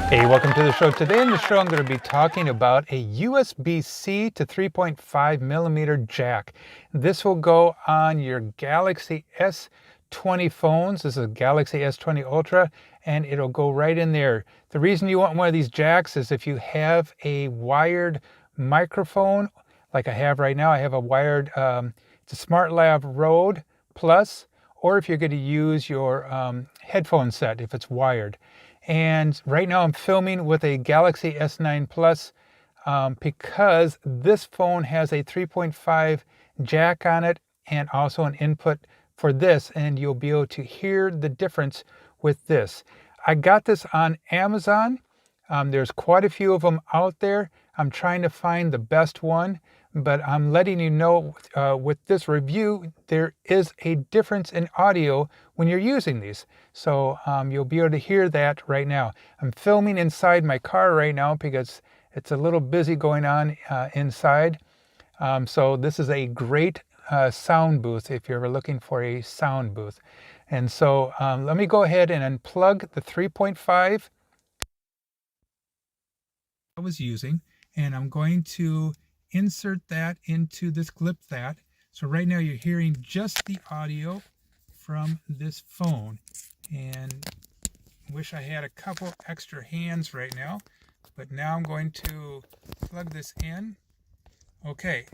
Hey, welcome to the show. Today in the show, I'm going to be talking about a USB-C to 3.5 millimeter jack. This will go on your Galaxy S20 phones. This is a Galaxy S20 Ultra, and it'll go right in there. The reason you want one of these jacks is if you have a wired microphone, like I have right now. I have a wired, it's a SmartLav Rode Plus, or if you're going to use your headphone set, if it's wired. And right now I'm filming with a Galaxy S9 Plus because this phone has a 3.5 jack on it and also an input for this, and you'll be able to hear the difference with this. I got this on Amazon. There's quite a few of them out there. I'm trying to find the best one, but I'm letting you know with this review, there is a difference in audio when you're using these. So you'll be able to hear that right now. I'm filming inside my car right now because it's a little busy going on inside. So this is a great sound booth if you're ever looking for a sound booth. And so let me go ahead and unplug the 3.5 I was using, and I'm going to insert that into this ClipThat. So right now you're hearing just the audio from this phone, and I wish I had a couple extra hands right now, but now I'm going to plug this in. Okay,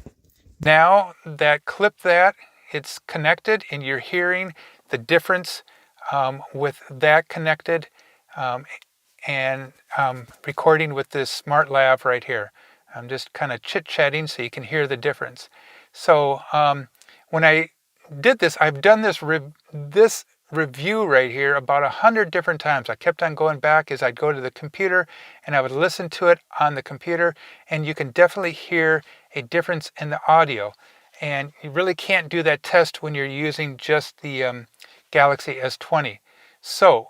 now that ClipThat, it's connected, and you're hearing the difference with that connected and recording with this SmartLav right here. I'm just kind of chit-chatting so you can hear the difference. So when I did this, I've done this review right here about 100 different times. I kept on going back as I'd go to the computer and I would listen to it on the computer, and you can definitely hear a difference in the audio. And you really can't do that test when you're using just the Galaxy S20. So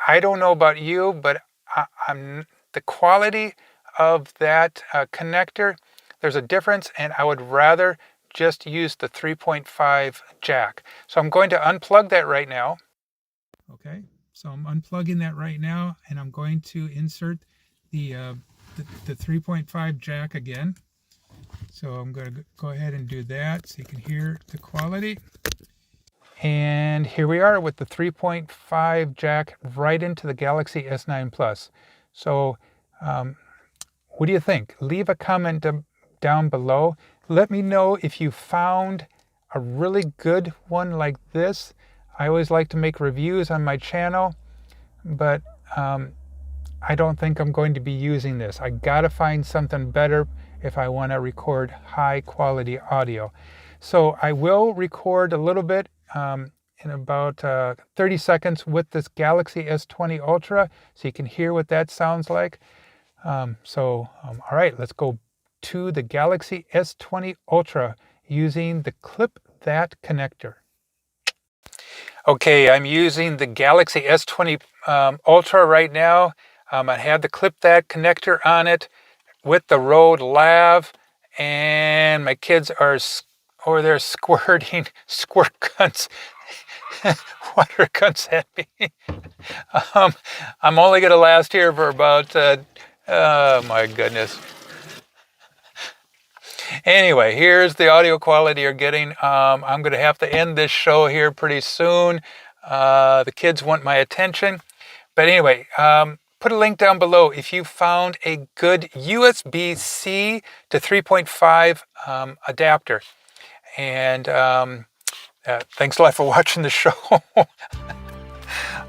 I don't know about you, but the quality of that connector, there's a difference, and I would rather just use the 3.5 jack. So I'm going to unplug that right now. Okay, so I'm unplugging that right now, and I'm going to insert the 3.5 jack again. So I'm going to go ahead and do that so you can hear the quality. And here we are with the 3.5 jack right into the Galaxy S9 Plus. So what do you think? Leave a comment down below. Let me know if you found a really good one like this. I always like to make reviews on my channel, but I don't think I'm going to be using this. I gotta find something better if I want to record high quality audio. So I will record a little bit in about 30 seconds with this Galaxy S20 Ultra so you can hear what that sounds like. All right, let's go to the Galaxy S20 Ultra using the ClipThat connector. Okay, I'm using the Galaxy S20 Ultra right now. I have the ClipThat connector on it with the Rode Lav, and my kids are over there squirting squirt guns, water guns at me. I'm only going to last here for about, oh my goodness. Anyway, here's the audio quality you're getting. I'm going to have to end this show here pretty soon. The kids want my attention. But anyway, put a link down below if you found a good USB-C to 3.5 adapter. And thanks a lot for watching the show.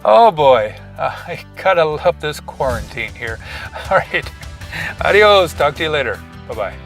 Oh boy, I gotta love this quarantine here. All right, adios, talk to you later. Bye-bye.